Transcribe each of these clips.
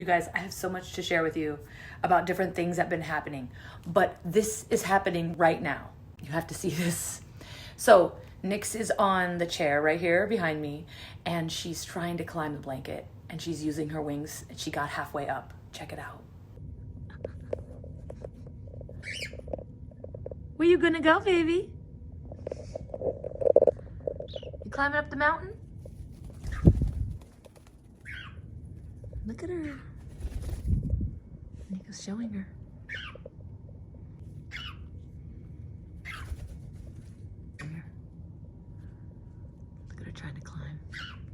You guys, I have so much to share with you about different things that have been happening, but this is happening right now. You have to see this. So Nixx is on the chair right here behind me, and she's trying to climb the blanket, and she's using her wings, and she got halfway up. Check it out. Where you gonna go, baby? You climbing up the mountain? Look at her. Nico's showing her. Here. Look at her trying to climb.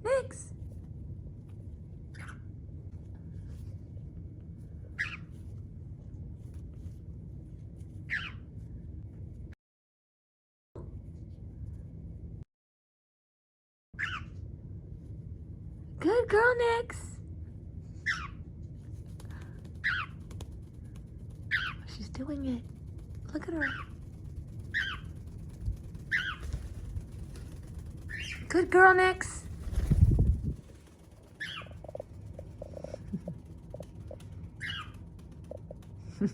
Nixx! Good girl, Nixx. She's doing it. Look at her. Good girl, Nixx. Look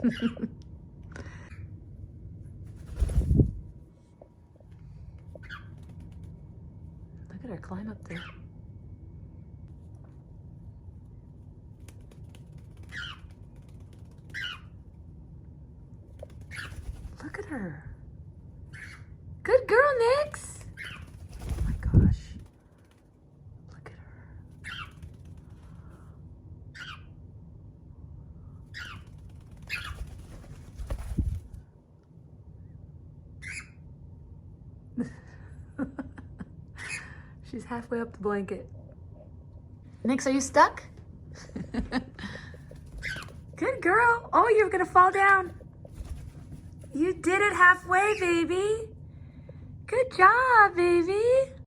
at her climb up there. Look at her. Good girl, Nixx. Oh my gosh. Look at her. She's halfway up the blanket. Nixx, are you stuck? Good girl. Oh, you're gonna fall down. You did it halfway, baby. Good job, baby.